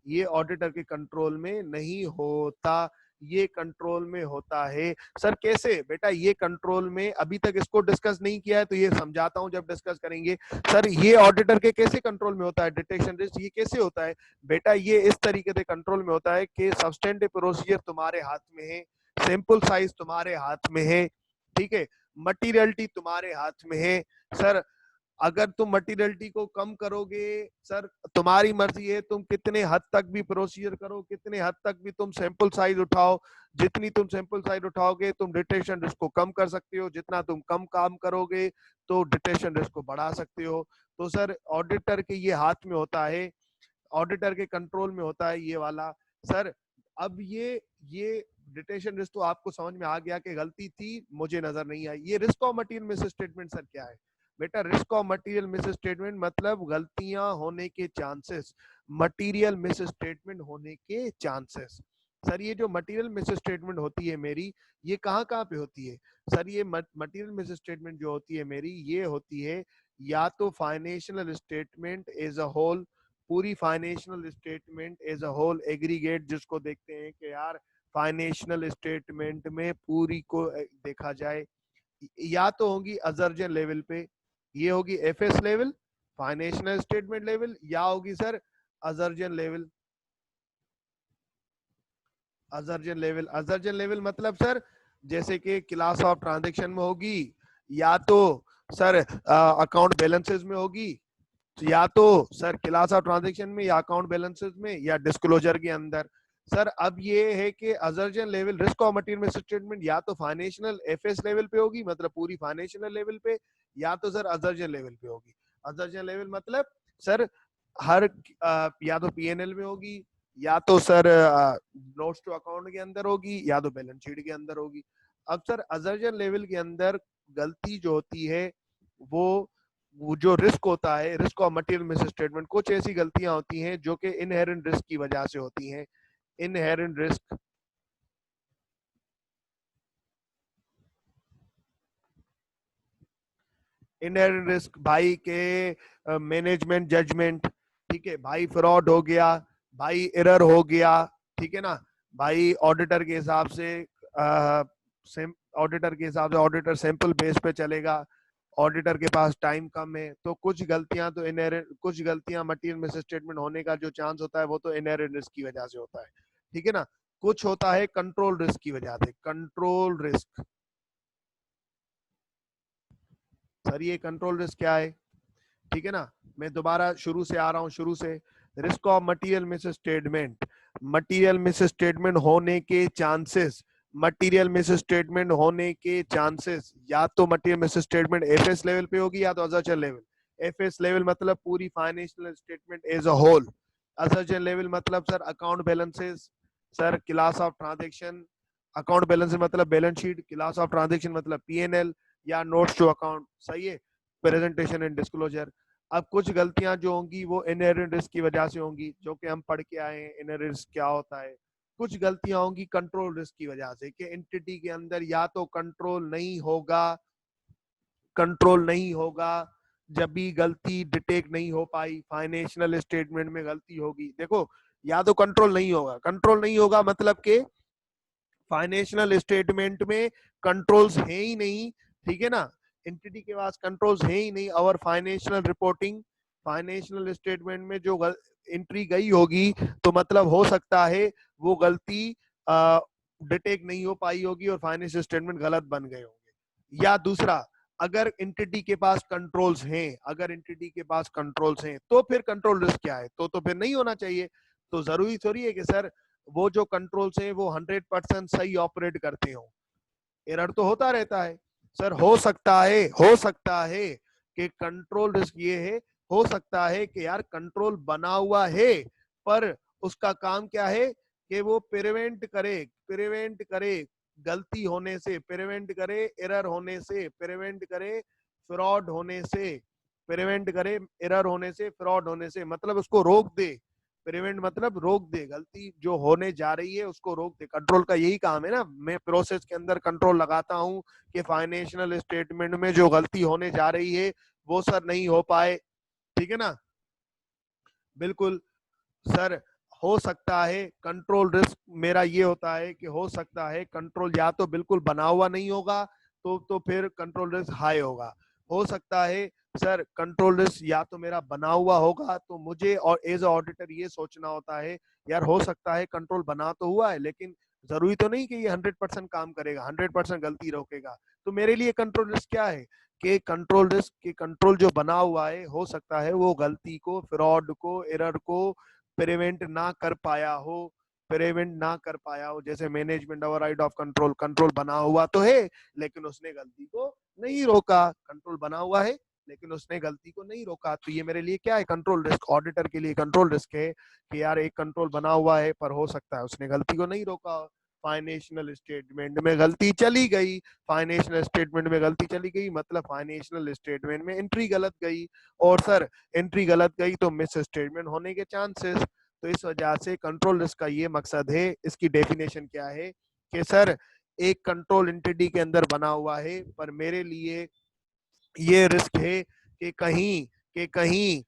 [SPEAKER 1] ये ऑडिटर के कंट्रोल में नहीं होता, ये कंट्रोल में होता है। सर कैसे बेटा, ये कंट्रोल में, अभी तक इसको डिस्कस नहीं किया है तो ये समझाता हूं जब डिस्कस करेंगे। सर ये ऑडिटर के कैसे कंट्रोल में होता है डिटेक्शन रिस्क, ये कैसे होता है बेटा, ये इस तरीके से कंट्रोल में होता है कि सब्सटेंटिव प्रोसीजर तुम्हारे हाथ में है, सैंपल साइज तुम्हारे हाथ में है, ठीक है, मटीरियलिटी तुम्हारे हाथ में है। सर अगर तुम मटीरियलिटी को कम करोगे, सर तुम्हारी मर्जी है, तुम कितने हद तक भी प्रोसीजर करो, कितने हद तक भी तुम सैंपल साइज उठाओ, जितनी तुम सैंपल साइज उठाओगे तुम डिटेक्शन रिस्क को कम कर सकते हो, जितना तुम कम काम करोगे तो डिटेक्शन रिस्क को बढ़ा सकते हो। तो सर ऑडिटर के ये हाथ में होता है, ऑडिटर के कंट्रोल में होता है ये वाला। सर अब ये डिटेक्शन रिस्क तो आपको समझ में आ गया कि गलती थी, मुझे नजर नहीं आई। ये risk of material miss statement sir क्या है बेटा, risk of material miss statement मतलब गलतियां होने के चांसेस, मटेरियल मिस स्टेटमेंट होने के चांसेस। सर ये जो मटेरियल मिस स्टेटमेंट होती है मेरी, ये कहाँ कहाँ पे होती है सर, ये मटेरियल मिस स्टेटमेंट जो होती है मेरी, ये होती है या तो financial statement as a whole, पूरी financial statement as a whole aggregate, जिसको देखते हैं कि यार फाइनेंशियल स्टेटमेंट में पूरी को देखा जाए, या तो होगी अजर्जन लेवल पे, ये होगी FS level, financial statement level, या होगी सर अजर्जन लेवल। अजर्जन लेवल, अजर्जन लेवल मतलब सर जैसे कि क्लास ऑफ ट्रांजैक्शन में होगी, या तो सर अकाउंट बैलेंसेस में होगी, या तो सर क्लास ऑफ ट्रांजैक्शन में, या अकाउंट बैलेंसेस में, या डिस्क्लोजर के अंदर। सर अब ये है कि assertion level risk of material statement या तो फाइनेंशियल एफएस लेवल पे होगी, मतलब पूरी फाइनेंशियल लेवल पे, या तो सर अजर्जन लेवल पे होगी। अजर्जन लेवल मतलब सर हर या तो पीएनएल में होगी, या तो सर नोट्स टू अकाउंट के अंदर होगी, या तो बैलेंस शीट के अंदर होगी। अब सर अजर्जन लेवल के अंदर गलती जो होती है, वो जो रिस्क होता है, risk of material miss statement, कुछ ऐसी गलतियां होती हैं जो कि इनहेरेंट रिस्क की वजह से होती हैं। इनहेरेंट रिस्क, इनहेरेंट रिस्क भाई के मैनेजमेंट जजमेंट, ठीक है भाई, फ्रॉड हो गया भाई, एरर हो गया, ठीक है ना भाई, ऑडिटर के हिसाब से ऑडिटर के हिसाब से ऑडिटर सैंपल बेस पे चलेगा, ऑडिटर के पास टाइम कम है, तो कुछ गलतियां तो इनहेरेंट, कुछ गलतियां मटेरियल मिस स्टेटमेंट होने का जो चांस होता है वो तो इनहेरेंट रिस्क की वजह से होता है, ठीक है ना। कुछ होता है कंट्रोल रिस्क की वजह से, कंट्रोल रिस्क। सर ये कंट्रोल रिस्क क्या है, ठीक है ना, मैं दोबारा शुरू से आ रहा हूं, शुरू से। Risk of material miss statement, material miss statement होने के चांसेस, मटेरियल मिस स्टेटमेंट होने के चांसेस, या तो material miss statement FS level पे होगी या तो अजर्जन लेवल। एफएस लेवल मतलब पूरी financial statement as a whole, assertion level मतलब sir account balances, sir class of transaction, account balance मतलब balance sheet, class of transaction मतलब पीएनएल या नोट्स टू अकाउंट, सही है, प्रेजेंटेशन एंड डिस्क्लोजर। अब कुछ गलतियां जो होंगी वो इनहेरेंट रिस्क की वजह से होंगी, जो कि हम पढ़ के आए हैं इनहेरेंट रिस्क क्या होता है। कुछ गलतियां होंगी कंट्रोल रिस्क की वजह से, कि एंटिटी के अंदर या तो कंट्रोल नहीं होगा, कंट्रोल नहीं होगा, जब भी गलती डिटेक्ट नहीं हो पाई, फाइनेंशियल स्टेटमेंट में गलती होगी, देखो या तो कंट्रोल नहीं होगा, कंट्रोल नहीं होगा मतलब के फाइनेंशियल स्टेटमेंट में कंट्रोल्स है ही नहीं, ठीक है ना, एंटिटी के पास कंट्रोल्स है ही नहीं, और फाइनेंशियल रिपोर्टिंग, फाइनेंशियल स्टेटमेंट में जो एंट्री गई होगी तो मतलब हो सकता है वो गलती डिटेक्ट नहीं हो पाई होगी और फाइनेंशियल स्टेटमेंट गलत बन गए होंगे। या दूसरा, अगर एंटिटी के पास कंट्रोल्स हैं, अगर एंटिटी के पास कंट्रोल्स हैं तो फिर कंट्रोल रिस्क क्या है, तो फिर नहीं होना चाहिए। तो जरूरी थोड़ी है कि सर वो जो कंट्रोल्स हैं वो 100% सही ऑपरेट करते हो, एरर तो होता रहता है। सर हो सकता है कि कंट्रोल रिस्क ये है, हो सकता है कि यार कंट्रोल बना हुआ है पर उसका काम क्या है कि वो प्रिवेंट करे गलती होने से, प्रिवेंट करे एरर होने से, प्रिवेंट करे फ्रॉड होने से, प्रिवेंट करे एरर होने से, फ्रॉड होने से, मतलब उसको रोक दे। प्रिवेंट मतलब रोक दे, गलती जो होने जा रही है उसको रोक दे। कंट्रोल का यही काम है ना, मैं प्रोसेस के अंदर कंट्रोल लगाता हूं कि फाइनेंशियल स्टेटमेंट में जो गलती होने जा रही है वो सर नहीं हो पाए, ठीक है ना। बिल्कुल सर, हो सकता है कंट्रोल रिस्क मेरा ये होता है कि हो सकता है कंट्रोल या तो बिल्कुल बना हुआ नहीं होगा तो फिर कंट्रोल रिस्क हाई होगा। हो सकता है सर कंट्रोल रिस्क या तो मेरा बना हुआ होगा, तो मुझे और एज ऑडिटर ये सोचना होता है यार हो सकता है कंट्रोल बना तो हुआ है लेकिन जरूरी तो नहीं कि ये 100% काम करेगा, 100% गलती रोकेगा। तो मेरे लिए कंट्रोल रिस्क क्या है कि कंट्रोल रिस्क की कंट्रोल जो बना हुआ है हो सकता है वो गलती को, फ्रॉड को, एरर को प्रिवेंट ना कर पाया हो, प्रिवेंट ना कर पाया हो। जैसे management override of control, control बना हुआ तो है लेकिन उसने गलती को नहीं रोका, कंट्रोल बना हुआ है लेकिन उसने गलती को नहीं रोका। तो ये मेरे लिए क्या है, कंट्रोल रिस्क। ऑडिटर के लिए कंट्रोल रिस्क है कि यार एक कंट्रोल बना हुआ है पर हो सकता है उसने गलती को नहीं रोका। फाइनेंशियल स्टेटमेंट में गलती चली गई, फाइनेंशियल स्टेटमेंट में गलती चली गई मतलब फाइनेंशियल स्टेटमेंट में एंट्री गलत गई, और सर एंट्री गलत गई तो मिस स्टेटमेंट होने के चांसेस। तो इस वजह से कंट्रोल रिस्क का ये मकसद है। इसकी डेफिनेशन क्या है कि सर एक कंट्रोल एंटिटी के अंदर बना हुआ है पर मेरे लिए ये रिस्क है कि कहीं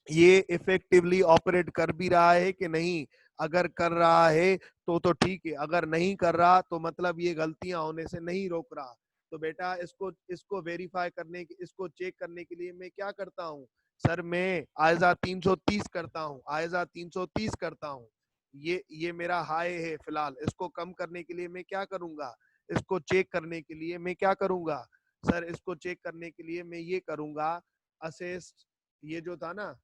[SPEAKER 1] ये इफेक्टिवली ऑपरेट कर भी रहा है कि नहीं। अगर कर रहा है तो ठीक है, अगर नहीं कर रहा तो मतलब ये गलतियां होने से नहीं रोक रहा। तो बेटा इसको इसको वेरीफाई करने की, इसको चेक करने के लिए मैं क्या करता हूँ सर, मैं आयजा 330 करता हूँ, आयजा 330 करता हूँ। ये मेरा हाई है फिलहाल, इसको कम करने के लिए मैं क्या करूंगा, इसको चेक करने के लिए मैं क्या करूंगा सर, इसको चेक करने के लिए मैं ये करूंगा असेस, ये जो था ना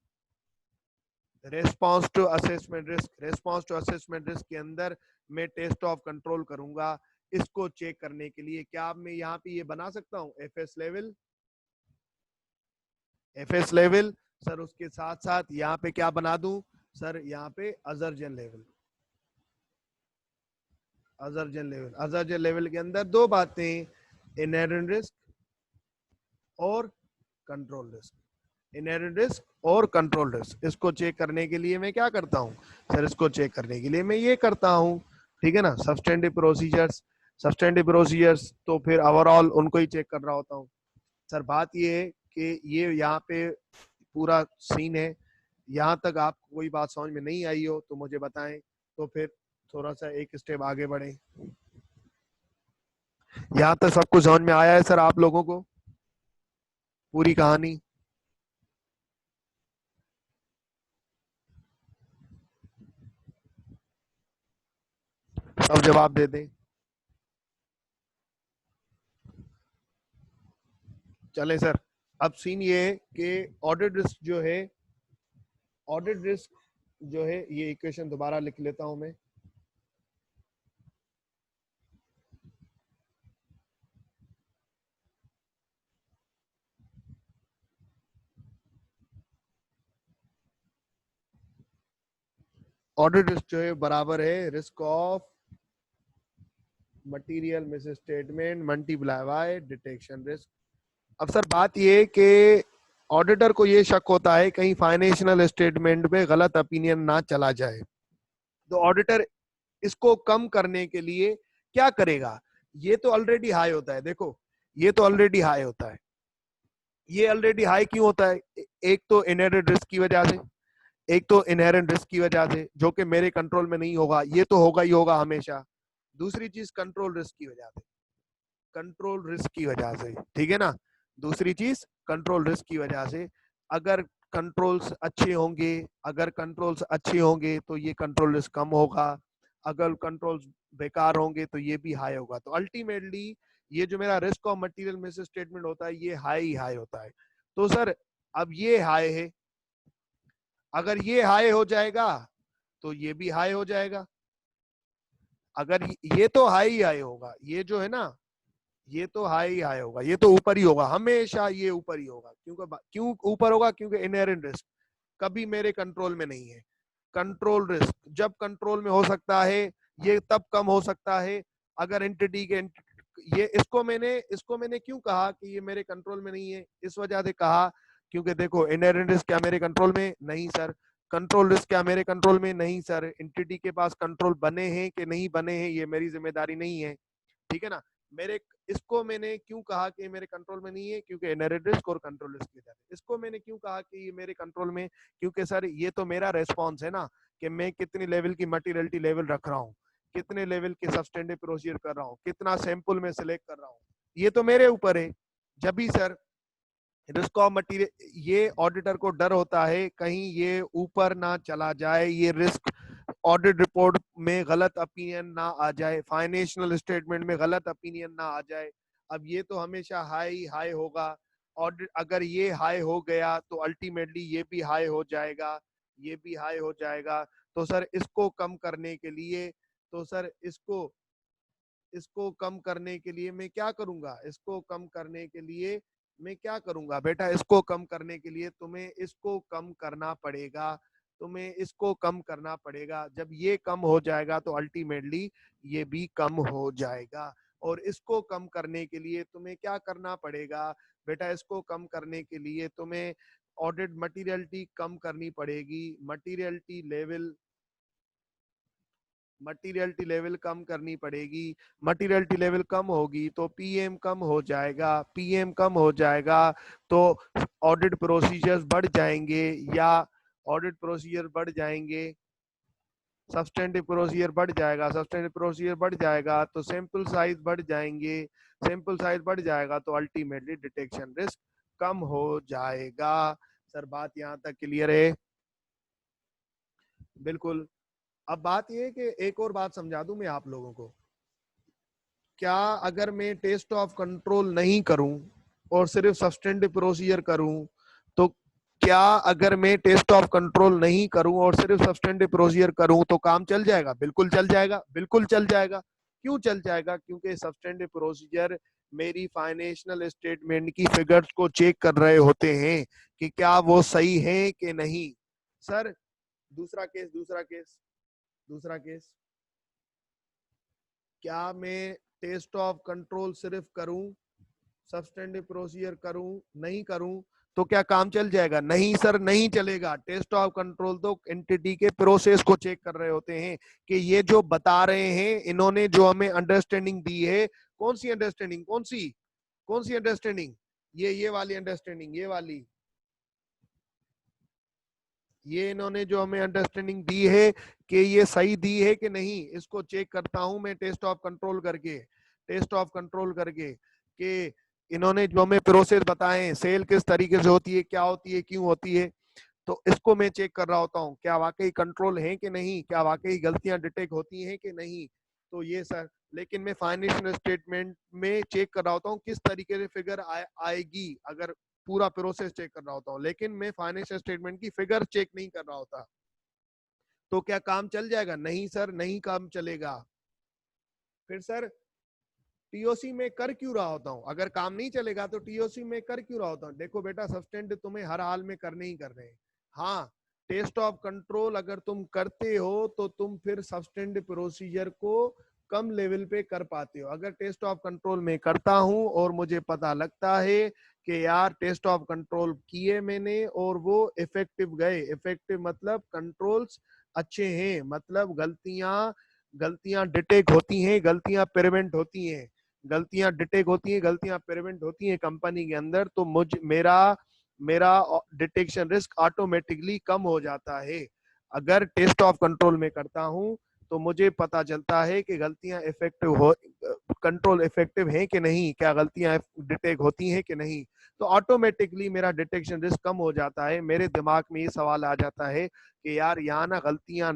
[SPEAKER 1] response to assessment risk, response to assessment risk के अंदर मैं टेस्ट ऑफ कंट्रोल करूंगा इसको चेक करने के लिए। क्या मैं यहाँ पे ये बना सकता हूँ FS level, FS level sir, उसके साथ साथ यहाँ पे क्या बना दूं सर, यहाँ पे अजर्जन लेवल, अजर्जन लेवल, अजर्जन लेवल के अंदर दो बातें, इनहेरेंट रिस्क और कंट्रोल रिस्क, इनहेरेंट रिस्क और कंट्रोल रिस्क। इसको चेक करने के लिए मैं क्या करता हूँ सर, इसको चेक करने के लिए मैं ये करता हूँ, ठीक है ना, सब्सटेंटिव प्रोसीजर्स, सब्सटेंटिव प्रोसीजर्स तो फिर ओवरऑल उनको ही चेक कर रहा होता हूँ। सर बात ये है कि ये यहाँ पे पूरा सीन है, यहाँ तक आपको कोई बात समझ में नहीं आई हो तो मुझे बताएं, तो फिर थोड़ा सा एक स्टेप आगे बढ़े। यहाँ तक सब कुछ समझ में आया है सर आप लोगों को, पूरी कहानी? सब जवाब दे दें। चले सर, अब सीन ये है कि ऑडिट रिस्क जो है, ऑडिट रिस्क जो है, ये इक्वेशन दोबारा लिख लेता हूं मैं। ऑडिट रिस्क जो है बराबर है risk of material miss statement multiply by detection risk. अब सर बात ये कि ऑडिटर को ये शक होता है कहीं फाइनेंशियल स्टेटमेंट पे गलत ओपिनियन ना चला जाए, तो ऑडिटर इसको कम करने के लिए क्या करेगा, ये तो ऑलरेडी हाई होता है, देखो ये तो ऑलरेडी हाई होता है, ये ऑलरेडी हाई क्यों होता है? एक तो इनहेरेंट रिस्क की वजह से, एक तो इनहेरेंट रिस्क की वजह से जो कि मेरे कंट्रोल में नहीं होगा, ये तो होगा ही होगा हमेशा। दूसरी चीज कंट्रोल रिस्क की वजह से, कंट्रोल रिस्क की वजह से, ठीक है ना। दूसरी चीज कंट्रोल रिस्क की वजह से, अगर कंट्रोल्स अच्छे होंगे, अगर कंट्रोल्स अच्छे होंगे तो ये कंट्रोल रिस्क कम होगा, अगर कंट्रोल्स बेकार होंगे तो ये भी हाई होगा। तो अल्टीमेटली ये जो मेरा risk of material miss statement होता है ये हाई हाई होता है। तो सर अब ये हाई है, अगर ये हाई हो जाएगा तो ये भी हाई हो जाएगा। अगर ये तो हाई हाई होगा, ये जो है ना ये तो हाई हाई होगा, ये तो ऊपर ही होगा, हमेशा ये ऊपर ही होगा। क्यों ऊपर होगा? क्योंकि इनहेरेंट रिस्क कभी मेरे कंट्रोल में नहीं है। कंट्रोल रिस्क जब कंट्रोल में हो सकता है ये तब कम हो सकता है अगर एंटिटी के ये इसको मैंने क्यों कहा कि ये मेरे कंट्रोल में नहीं है? इस वजह से कहा क्योंकि देखो इनहेरेंट रिस्क क्या मेरे कंट्रोल में नहीं सर, कंट्रोल रिस्क क्या मेरे कंट्रोल में नहीं सर, एंटिटी के पास कंट्रोल बने हैं कि नहीं बने हैं ये मेरी जिम्मेदारी नहीं है, ठीक है ना। मेरे इसको मैंने क्यों कहा कि मेरे कंट्रोल में नहीं है? क्योंकि इनहेरेंट रिस्क और कंट्रोल रिस्क की वजह से। इसको मैंने क्यों कहा कि ये मेरे कंट्रोल में? क्योंकि सर ये तो मेरा रेस्पॉन्स है ना कि मैं कितनी लेवल की मटीरियलिटी लेवल रख रहा हूँ, कितने लेवल के सब्सटेंटिव प्रोसीजर कर रहा हूँ, कितना सैंपल में सिलेक्ट कर रहा हूँ, ये तो मेरे ऊपर है। जब भी सर रिस्क ऑफ मटीरियल, ये ऑडिटर को डर होता है कहीं ये ऊपर ना चला जाए, ये रिस्क ऑडिट रिपोर्ट में गलत ओपिनियन ना आ जाए, फाइनेंशियल स्टेटमेंट में गलत ओपिनियन ना आ जाए। अब ये तो हमेशा हाई हाई होगा, ऑडिट अगर ये हाई हो गया तो अल्टीमेटली ये भी हाई हो जाएगा, ये भी हाई हो जाएगा। तो सर इसको कम करने के लिए, तो सर इसको कम करने के लिए मैं क्या करूंगा? इसको कम करने के लिए मैं क्या करूंगा बेटा? इसको कम करने के लिए तुम्हें इसको कम करना पड़ेगा, तुम्हें इसको कम करना पड़ेगा। जब ये कम हो जाएगा तो अल्टीमेटली ये भी कम हो जाएगा। और इसको कम करने के लिए तुम्हें क्या करना पड़ेगा बेटा? इसको कम करने के लिए तुम्हें ऑडिट मटीरियलिटी कम करनी पड़ेगी, मटीरियलिटी लेवल कम करनी पड़ेगी। मटीरियलिटी लेवल कम होगी तो पीएम कम हो जाएगा, पीएम कम हो जाएगा तो ऑडिट प्रोसीजर्स बढ़ जाएंगे, या ऑडिट प्रोसीजर बढ़ जाएंगे, सब्सटेंटिव प्रोसीजर बढ़ जाएगा, सब्सटेंटिव प्रोसीजर बढ़ जाएगा तो सैंपल साइज बढ़ जाएंगे, सैंपल साइज बढ़ जाएगा तो अल्टीमेटली डिटेक्शन रिस्क कम हो जाएगा। सर बात यहाँ तक क्लियर है? बिल्कुल। अब बात ये है कि एक और बात समझा दूं मैं आप लोगों को, क्या अगर मैं टेस्ट ऑफ कंट्रोल नहीं करूं और सिर्फ सब्सटेंटिव प्रोसीजर करूं, तो क्या अगर मैं टेस्ट ऑफ कंट्रोल नहीं करूं और सिर्फ सब्सटेंटिव प्रोसीजर करूं तो काम चल जाएगा? बिल्कुल चल जाएगा, बिल्कुल चल जाएगा। क्यों चल जाएगा? क्योंकि सब्सटेंटिव प्रोसीजर मेरी फाइनेंशियल स्टेटमेंट की फिगर्स को चेक कर रहे होते हैं कि क्या वो सही है कि नहीं। सर दूसरा केस, क्या मैं टेस्ट ऑफ कंट्रोल सिर्फ करूं, सब्सटेंटिव प्रोसीजर करूं, नहीं करूं तो क्या काम चल जाएगा? नहीं सर, नहीं चलेगा। टेस्ट ऑफ कंट्रोल तो एंटिटी के प्रोसेस को चेक कर रहे होते हैं कि ये जो बता रहे हैं, इन्होंने जो हमें अंडरस्टैंडिंग दी है, कौन सी अंडरस्टैंडिंग, कौन सी अंडरस्टैंडिंग? ये वाली अंडरस्टैंडिंग, ये इन्होंने जो हमें अंडरस्टैंडिंग दी है कि ये सही दी है कि नहीं, इसको चेक करता हूं मैं टेस्ट ऑफ कंट्रोल करके कि इन्होंने जो हमें प्रोसेस बताए, सेल किस तरीके से होती है, क्या होती है, क्यों होती है, तो इसको मैं चेक कर रहा होता हूँ क्या वाकई कंट्रोल है कि नहीं, क्या वाकई गलतियां डिटेक्ट होती हैं कि नहीं। तो ये सर, लेकिन मैं फाइनेंशियल स्टेटमेंट में चेक कर रहा होता हूँ किस तरीके से फिगर आएगी, अगर पूरा प्रोसेस चेक कर रहा होता हूँ, लेकिन मैं फाइनेंशियल स्टेटमेंट की फिगर चेक नहीं कर रहा होता। तो क्या काम चल जाएगा? नहीं सर, नहीं काम चलेगा। फिर सर टीओसी में कर क्यों रहा होता हूँ? अगर काम नहीं चलेगा तो टीओसी में कर क्यों रहा होता हूँ? देखो बेटा, सब्सटेंट तुम्हें हर हाल में करने ही करने हैं। हाँ, टेस्ट ऑफ कंट्रोल अगर तुम करते हो तो तुम फिर सब्सटेंट प्रोसीजर को कम लेवल पे कर पाते हो। अगर टेस्ट ऑफ कंट्रोल में करता हूं और मुझे पता लगता है कि यार टेस्ट ऑफ कंट्रोल किए मैंने और वो इफेक्टिव गए, इफेक्टिव मतलब कंट्रोल्स अच्छे हैं, मतलब गलतियां डिटेक्ट होती हैं, गलतियां प्रिवेंट होती हैं, गलतियां डिटेक्ट होती हैं, गलतियां प्रिवेंट होती हैं कंपनी के अंदर, तो मुझ मेरा मेरा डिटेक्शन रिस्क ऑटोमेटिकली कम हो जाता है। अगर टेस्ट ऑफ कंट्रोल में करता हूं तो मुझे पता चलता है कि गलतियां इफेक्टिव हो, कंट्रोल इफेक्टिव है कि नहीं, क्या गलतियां डिटेक्ट होती हैं कि नहीं, तो ऑटोमेटिकली मेरा डिटेक्शन रिस्क कम हो जाता है। मेरे दिमाग में ये सवाल आ जाता है कि यार यहाँ ना गलतियां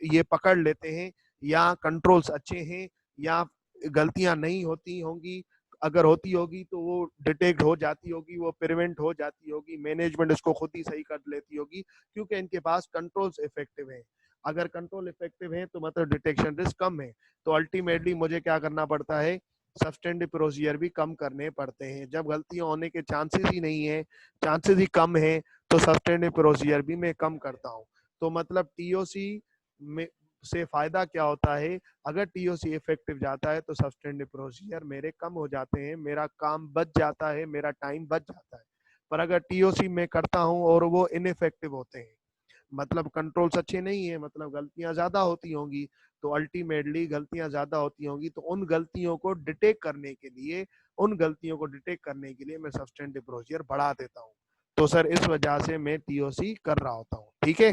[SPEAKER 1] ये पकड़ लेते हैं, या कंट्रोल्स अच्छे हैं, या गलतियां नहीं होती होंगी, अगर होती होगी तो वो डिटेक्ट हो जाती होगी, वो प्रिवेंट हो जाती होगी, मैनेजमेंट इसको खुद ही सही कर लेती होगी, क्योंकि इनके पास कंट्रोल्स इफेक्टिव हैं। अगर कंट्रोल इफेक्टिव है तो मतलब डिटेक्शन रिस्क कम है। तो अल्टीमेटली मुझे क्या करना पड़ता है, सब्सटेंटिव प्रोसीजर भी कम करने पड़ते हैं। जब गलतियां होने के चांसेस ही नहीं है, चांसेस ही कम है, तो सब्सटेंटिव प्रोसीजर भी मैं कम करता हूँ। तो मतलब टीओसी में से फायदा क्या होता है, अगर टीओसी इफेक्टिव जाता है तो सब्सटेंटिव प्रोसीजर मेरे कम हो जाते हैं, मेरा काम बच जाता है, मेरा टाइम बच जाता है। पर अगर टीओसी में करता हूं और वो इनइफेक्टिव होते हैं, मतलब कंट्रोल्स अच्छे नहीं है, मतलब गलतियां ज्यादा होती होंगी, तो अल्टीमेटली गलतियां ज्यादा होती होंगी, तो उन गलतियों को डिटेक्ट करने के लिए, मैं सब्सटेंटिव प्रोसीजर बढ़ा देता हूँ। तो सर इस वजह से मैं टीओसी कर रहा होता हूँ। ठीक है,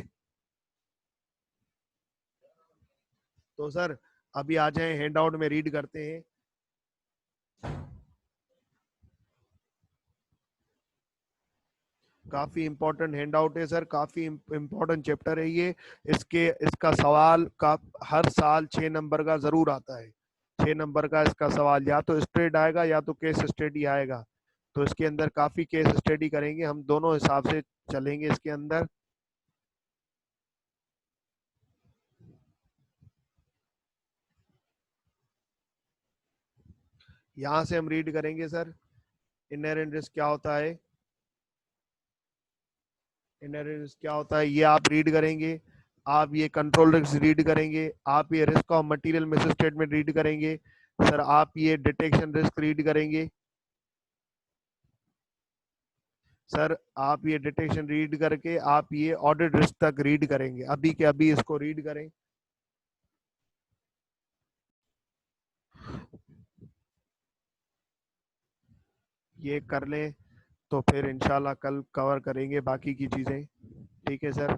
[SPEAKER 1] तो सर अभी आ जाए हैंडआउट में रीड करते हैं। काफी इंपॉर्टेंट हैंडआउट है सर, काफी इंपॉर्टेंट चैप्टर है ये। इसका सवाल का हर साल 6 नंबर का जरूर आता है। 6 नंबर का इसका सवाल या तो स्ट्रेट आएगा या तो केस स्टडी आएगा। तो इसके अंदर काफी केस स्टडी करेंगे हम, दोनों हिसाब से चलेंगे इसके अंदर। यहाँ से हम रीड करेंगे सर, इनहेरेंट रिस्क क्या होता है, इनहेरेंट रिस्क क्या होता है ये आप रीड करेंगे। आप ये कंट्रोल रिस्क रीड करेंगे, आप ये risk of material miss statement read करेंगे, सर आप ये डिटेक्शन रिस्क रीड करेंगे। सर आप ये डिटेक्शन रीड करके आप ये ऑडिट रिस्क तक रीड करेंगे, अभी के अभी इसको रीड करें। ये कर लें तो फिर इंशाल्लाह कल कवर करेंगे बाकी की चीजें। ठीक है सर।